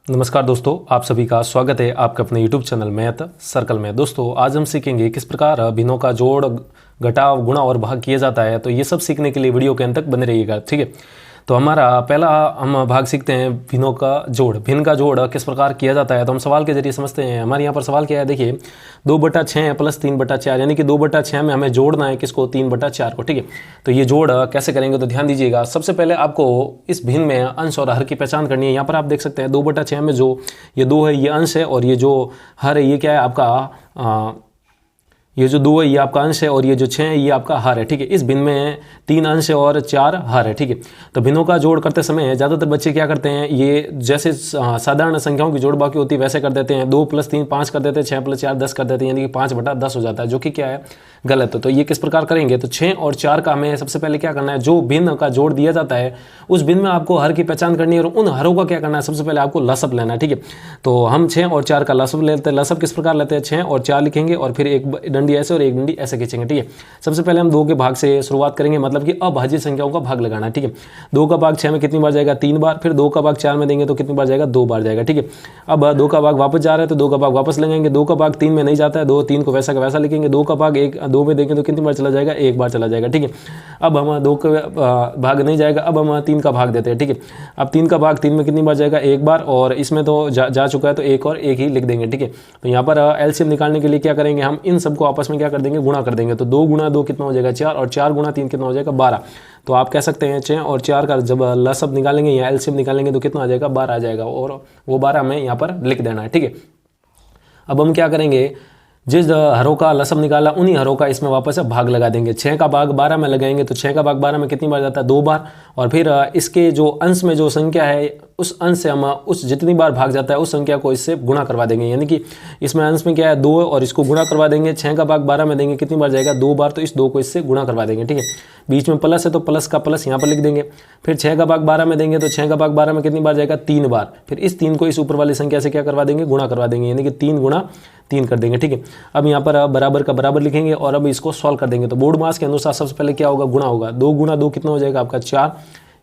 नमस्कार दोस्तों, आप सभी का स्वागत है आपके अपने YouTube चैनल मैथ सर्कल में। दोस्तों आज हम सीखेंगे किस प्रकार भिन्नों का जोड़, घटाव, गुणा और भाग किया जाता है। तो ये सब सीखने के लिए वीडियो के अंत तक बने रहिएगा, ठीक है। तो हमारा पहला हम भाग सीखते हैं भिन्नों का जोड़। भिन्न का जोड़ किस प्रकार किया जाता है तो हम सवाल के जरिए समझते हैं। हमारे यहाँ पर सवाल क्या है, देखिए 2/6 प्लस 3/4, यानी कि 2/6 में हमें जोड़ना है किसको, 3/4 को, ठीक है। तो ये जोड़ कैसे करेंगे तो ध्यान दीजिएगा। सबसे पहले आपको इस भिन्न में अंश और हर की पहचान करनी है। यहाँ पर आप देख सकते हैं 2/6 में जो ये 2 है ये अंश है और ये जो हर है ये क्या है आपका ये जो 2 है ये आपका अंश है और ये जो 6 है ये आपका हर है, ठीक है। इस भिन्न में 3 अंश है और 4 हर है, ठीक है। तो भिन्नों का जोड़ करते समय ज़्यादातर बच्चे क्या करते हैं, ये जैसे साधारण संख्याओं की जोड़ बाकी होती है वैसे कर देते हैं। 2 + 3 5 कर देते हैं, 6 + 4 10 कर देते हैं, यानी कि 5/10 हो जाता है, जो कि क्या है, गलत है। तो ये किस प्रकार करेंगे तो 6 और 4 का हमें सबसे पहले क्या करना है, जो भिन्न का जोड़ दिया जाता है उस भिन्न में आपको हर की पहचान करनी है और उन हरों का क्या करना है, सबसे पहले आपको लसब लेना है, ठीक है। तो हम 6 और 4 का लसब लेते हैं। लसब किस प्रकार लेते हैं, 6 और 4 लिखेंगे और फिर एक डंडी ऐसे और एक डंडी ऐसे खींचेंगे, ठीक है। सबसे पहले हम 2 के भाग से शुरुआत करेंगे, मतलब कि अभाज्य संख्याओं का भाग लगाना है, ठीक है। 2 का भाग 6 में कितनी बार जाएगा, 3 बार। फिर 2 का भाग 4 में देंगे तो कितनी बार जाएगा, 2 बार जाएगा, ठीक है। अब 2 का भाग वापस जा रहा है तो 2 का भाग वापस लगाएंगे। 2 का भाग 3 में नहीं जाता है, 2 3 को वैसा का वैसा लिखेंगे। 2 का भाग 2 में देंगे तो कितनी बार चला जाएगा, 1 बार चला जाएगा, ठीक है। अब हम 2 का भाग नहीं जाएगा, अब हम 3 का भाग देते हैं, ठीक है। अब 3 का भाग 3 में कितनी बार जाएगा, 1 बार, और इसमें तो जा चुका है तो 1 और 1 ही लिख देंगे, ठीक है। तो यहाँ पर एलसीएम निकालने के लिए क्या करेंगे, हम इन सबको आपस में क्या कर देंगे, गुणा कर देंगे। तो 2 × 2 कितना हो जाएगा, 4, और 4 × 3 कितना हो जाएगा, 12। तो आप कह सकते हैं 6 और 4 का जब लसब निकालेंगे या एलसीएम निकालेंगे तो कितना आ जाएगा, 12 आ जाएगा, और वो 12 हमें यहाँ पर लिख देना है, ठीक है। अब हम क्या करेंगे, जिस हरों का लसब निकाला उन्हीं हरों का इसमें वापस से भाग लगा देंगे। 6 का भाग 12 में लगाएंगे तो 6 का भाग 12 में कितनी बार जाता है, 2 बार। और फिर इसके जो अंश में जो संख्या है उस अंश से हम उस जितनी बार भाग जाता है उस संख्या को इससे गुणा करवा देंगे, यानी कि इसमें अंश में क्या है, 2 और इसको गुणा करवा देंगे। 6 का भाग 12 में देंगे कितनी बार जाएगा, 2 बार, तो इस 2 को इससे गुणा करवा देंगे, ठीक है। बीच में प्लस है तो प्लस का प्लस यहाँ पर लिख देंगे। फिर 6 का भाग 12 में देंगे तो 6 का भाग 12 में कितनी बार जाएगा, 3 बार। फिर इस 3 को इस ऊपर वाली संख्या से क्या करवा देंगे, गुणा करवा देंगे, यानी कि 3 × 3 कर देंगे, ठीक है। अब यहाँ पर बराबर का बराबर लिखेंगे और अब इसको सॉल्व कर देंगे। तो बोर्ड मास के अनुसार सबसे पहले क्या होगा, गुणा होगा। 2 × 2 कितना हो जाएगा आपका, 4,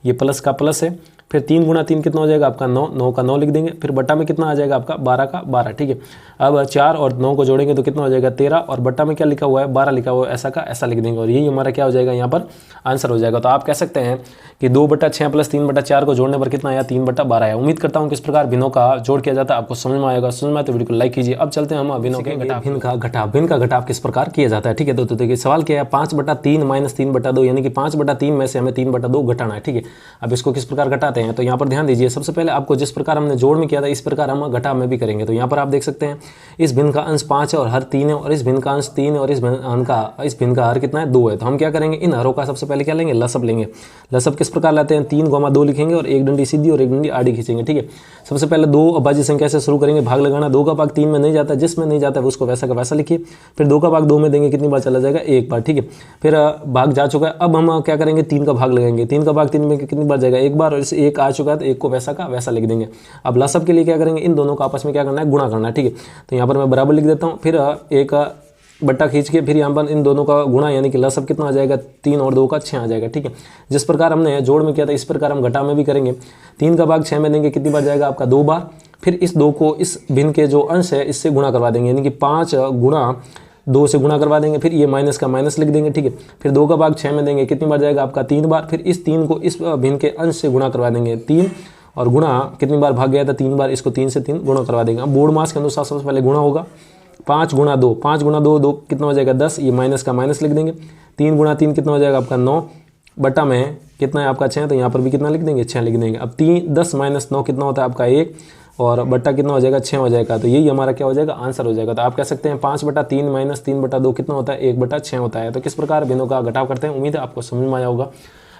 ये प्लस का प्लस है। फिर 3 × 3 कितना हो जाएगा आपका, 9, 9 का 9 लिख देंगे। फिर बट्टा में कितना आ जाएगा आपका, 12 का 12, ठीक है। अब 4 और 9 को जोड़ेंगे तो कितना हो जाएगा, 13, और बट्टा में क्या लिखा हुआ है, 12 लिखा हुआ है, ऐसा का ऐसा लिख देंगे और यही हमारा क्या हो जाएगा, यहाँ पर आंसर हो जाएगा। तो आप कह सकते हैं कि 2/6 प्लस 3/4 को जोड़ने पर कितना आया, 3/12 आया। उम्मीद करता हूँ किस प्रकार भिन्नों का जोड़ किया जाता है आपको समझ में आएगा। समझ में आए तो वीडियो को लाइक कीजिए। अब चलते हैं हम भिन्नों के भिन्न का घटाव। भिन्न का घटाव किस प्रकार किया जाता है, ठीक है। तो देखिए सवाल क्या है, 5/3 - 3/2, यानी कि 5/3 में से हमें 3/2 घटाना है, ठीक है। अब इसको किस प्रकार घटाते हैं तो यहाँ पर ध्यान दीजिए। सबसे पहले आपको जिस प्रकार हमने जोड़ में किया था इस प्रकार हम घटाव में भी करेंगे। तो यहाँ पर आप देख सकते हैं इस भिन्न का अंश 5 है और हर 3 है, और इस भिन्न का अंश 3 है और इस भिन्न का हर कितना है, 2 है। तो हम क्या करेंगे, इन हरों का सबसे पहले क्या लेंगे, लसब लेंगे। लसब किस प्रकार लाते हैं, 3 × 2 लिखेंगे और एक डंडी सीधी और एक डंडी आड़ी खींचेंगे, ठीक है। सबसे पहले 2 अभाज्य संख्या से शुरू करेंगे भाग लगाना। 2 का भाग 3 में नहीं जाता, जिसमें नहीं जाता है उसको वैसा का वैसा लिखिए। फिर 2 का भाग 2 में देंगे कितनी बार चला जाएगा, 1 बार, ठीक है। फिर भाग जा चुका है, अब हम क्या करेंगे, 3 का भाग लगाएंगे। 3 का भाग 3 में कितनी बार जाएगा, 1 बार, और इसे 1 आ चुका है तो 1 को वैसा का वैसा लिख देंगे। अब लसब के लिए क्या करेंगे, इन दोनों का आपस में क्या करना है, गुणा करना है, ठीक है। तो यहाँ पर मैं बराबर लिख देता हूँ। फिर एक बट्टा खींच के फिर यहाँ पर इन दोनों का गुणा, यानी कि लसब कितना आ जाएगा, 3 और 2 का 6 आ जाएगा, ठीक है। जिस प्रकार हमने जोड़ में किया था इस प्रकार हम घटाव में भी करेंगे। 3 का भाग 6 में देंगे कितनी बार जाएगा आपका, 2 बार। फिर इस 2 को इस भिन्न के जो अंश है इससे गुणा करवा देंगे, यानी कि 5 × 2 से गुणा करवा देंगे। फिर ये माइनस का माइनस लिख देंगे, ठीक है। फिर 2 का भाग 6 में देंगे कितनी बार जाएगा आपका, 3 बार। फिर इस 3 को इस भिन्न के अंश से गुणा करवा देंगे, 3, और गुणा कितनी बार भाग गया था, 3 बार, इसको 3 से 3 गुणा करवा देंगे। अब बोर्ड मास के अनुसार सबसे पहले गुणा होगा। 5 × 2, 5 × 2, 2 कितना हो जाएगा, 10, ये माइनस का माइनस लिख देंगे। 3 × 3 कितना हो जाएगा आपका, 9, बट्टा में कितना है आपका, 6, तो यहाँ पर भी कितना लिख देंगे, 6 लिख देंगे। अब 10 - 9 कितना होता है आपका, 1, और बट्टा कितना हो जाएगा, 6 हो जाएगा। तो यही हमारा क्या हो जाएगा, आंसर हो जाएगा। तो आप कह सकते हैं 5/3 - 3/2 कितना होता है, 1/6 होता है। तो किस प्रकार भिन्नों का घटाव करते हैं, उम्मीद है आपको समझ में आया होगा।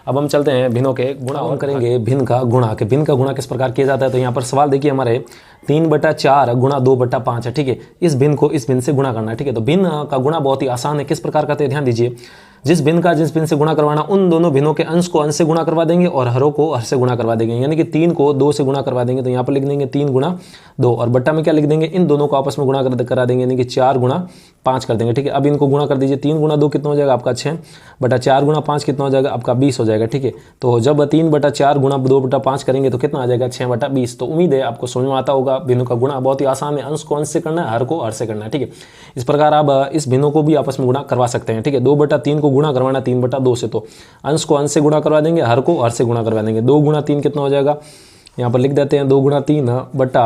अब हम चलते हैं भिन्नों के गुणा। हम करेंगे भिन्न का गुणा। कि भिन्न का गुणा किस प्रकार किया जाता है तो यहाँ पर सवाल देखिए हमारे 3/4 गुणा 2/5 है, ठीक है। इस भिन्न को इस भिन्न से गुणा करना है, ठीक है। तो भिन्न का गुणा बहुत ही आसान है। किस प्रकार करते हैं ध्यान दीजिए। जिस भिन्न का जिस भिन्न से गुणा करवाना, उन दोनों भिन्नों के अंश को अंश से गुणा करवा देंगे और हरों को हर से गुणा करवा देंगे। यानी कि 3 को 2 से गुणा करवा देंगे, तो यहाँ पर लिख देंगे 3 गुणा 2 और बट्टा में क्या लिख देंगे, इन दोनों को आपस में गुणा करा देंगे, यानी कि 4 गुणा 5 कर देंगे, ठीक है। अब इनको गुणा कर दीजिए। 3 गुणा 2 कितना हो जाएगा आपका 6 बटा 4 गुणा 5 कितना हो जाएगा आपका 20 हो जाएगा, ठीक है। तो जब 3/4 गुणा 2/5 करेंगे तो कितना आ जाएगा 6/20। तो उम्मीद है आपको समझ में आता होगा। भिन्नों का गुणा बहुत ही आसान है। अंश को अंश से करना है, हर को हर से करना है, ठीक है। इस प्रकार आप इस भिन्नों को भी आपस में गुणा करवा सकते हैं, ठीक है। 2/3 को गुणा करवाना 3/2 से, तो अंश को अंश से गुणा करवा देंगे, हर को हर से गुणा करवा देंगे। 2 गुणा 3 कितना हो जाएगा, यहाँ पर लिख देते हैं 2 गुणा 3 बटा,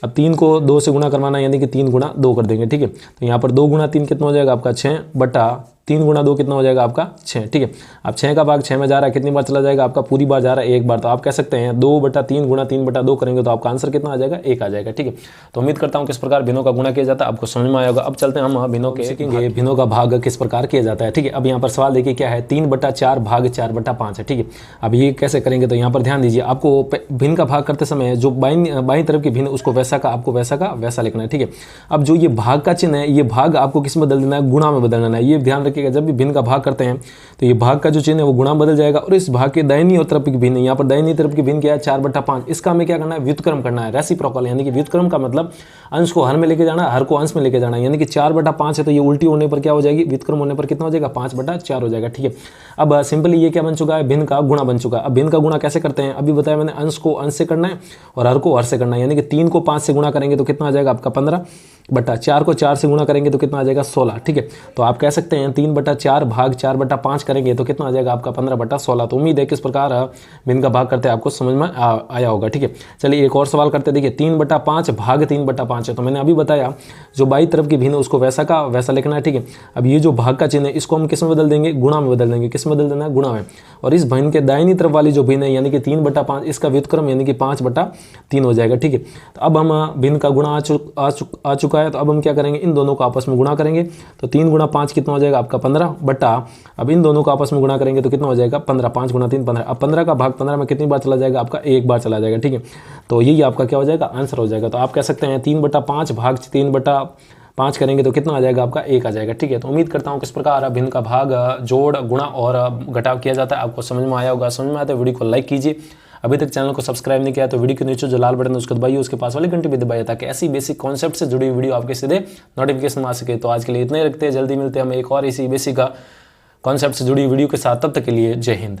अब 3 को 2 से गुणा करवाना यानी कि 3 गुणा 2 कर देंगे, ठीक है। तो यहाँ पर 2 गुणा 3 कितना हो जाएगा आपका 6 बटा 3 गुणा 2 कितना हो जाएगा आपका 6, ठीक है। अब 6 का भाग 6 में जा रहा है, कितनी बार चला जाएगा आपका, पूरी बार जा रहा है, एक बार। तो आप कह सकते हैं 2/3 गुणा 3/2 करेंगे तो आपका आंसर कितना आ जाएगा, 1 आ जाएगा, ठीक है। तो उम्मीद करता हूँ किस प्रकार भिन्नों का गुणा किया जाता है आपको समझ में आएगा। अब चलते हैं हम भिन्नों के सीखेंगे भिन्नों का भाग किस प्रकार किया जाता है, ठीक है। अब यहाँ पर सवाल देखिए क्या है, 3/4 भाग 4/5 है, ठीक है। अब ये कैसे करेंगे, तो यहाँ पर ध्यान दीजिए। आपको भिन्न का भाग करते समय जो बाईं तरफ की भिन्न उसको वैसा का आपको वैसा का वैसा लिखना है, ठीक है। अब जो ये भाग का चिन्ह है, ये भाग आपको किस में बदल देना है, गुणा में बदल देना है। ये ध्यान रखिएगा, जब भी भिन्न का भाग करते हैं तो ये भाग का जो चिन्ह है वो गुणा बदल जाएगा और इस भाग के दाहिनी और तरफ की भिन्न, यहाँ पर दाहिनी तरफ की भिन्न क्या है 4/5, इसका हमें क्या करना है, व्युत्क्रम करना है, रेसिप्रोकल। यानी कि व्युत्क्रम का मतलब अंश को हर में लेके जाना, हर को अंश में लेके जाना। यानी कि 4/5 है तो ये उल्टी होने पर क्या हो जाएगी, व्युत्क्रम होने पर कितना हो जाएगा 5/4 हो जाएगा, ठीक है। अब सिंपली ये क्या बन चुका है, भिन्न का गुणा बन चुका है। अब भिन्न का गुणा कैसे करते हैं, अभी बताया मैंने, अंश को अंश से करना है और हर को हर से करना है। यानी कि 3 को 5 से गुणा करेंगे तो कितना आ जाएगा आपका 15 बटा 4 को 4 से गुणा करेंगे तो कितना आ जाएगा 16, ठीक है। तो आप कह सकते हैं 3/4 भाग 4/5 करेंगे तो कितना आ जाएगा आपका 15/16। तो उम्मीद है किस प्रकार भिन्न का भाग करते हैं आपको समझ में आया होगा, ठीक है। चलिए एक और सवाल करते हैं। देखिए 3/5 भाग 3/5 है, तो मैंने अभी बताया जो बाई तरफ की भिन्न उसको वैसा का वैसा लिखना है, ठीक है। अब ये जो भाग का चिन्ह है इसको हम किस में बदल देंगे, गुणा में बदल देंगे। किस में बदल देना है, गुणा में। और इस भिन्न के दाहिनी तरफ वाली जो भिन्न है यानी कि 3/5, इसका व्युत्क्रम यानी कि 5/3 हो जाएगा, ठीक है। तो अब हम भिन्न का गुणा आ चुका है, तो अब हम क्या करेंगे, इन दोनों को आपस में गुणा करेंगे। तो 3 गुणा 5 कितना हो जाएगा आपका 15 बटा, अब इन दोनों को आपस में गुणा करेंगे तो कितना हो जाएगा 15, 5 गुणा 3 15। अब 15 का भाग 15 में कितनी बार चला जाएगा आपका, एक बार चला जाएगा, ठीक है। तो यही आपका क्या हो जाएगा, आंसर हो जाएगा। तो आप कह सकते हैं 3/5 भाग 3/5 करेंगे तो कितना आ जाएगा आपका 1 आ जाएगा, ठीक है। तो उम्मीद करता हूँ किस प्रकार भिन्न का भाग जोड़ गुणा और घटाव किया जाता है आपको समझ में आया होगा। समझ में आया तो वीडियो को लाइक कीजिए। अभी तक चैनल को सब्सक्राइब नहीं किया तो वीडियो के नीचे जो लाल बटन है उसको दबाइए, उसके पास वाली घंटी भी दबाइए ताकि ऐसी बेसिक कॉन्सेप्ट से जुड़ी वीडियो आपके सीधे नोटिफिकेशन आ सके। तो आज के लिए इतना ही रखते हैं, जल्दी मिलते हैं हम एक और इसी बेसिक कॉन्सेप्ट से जुड़ी वीडियो के साथ। तब तक के लिए जय हिंद।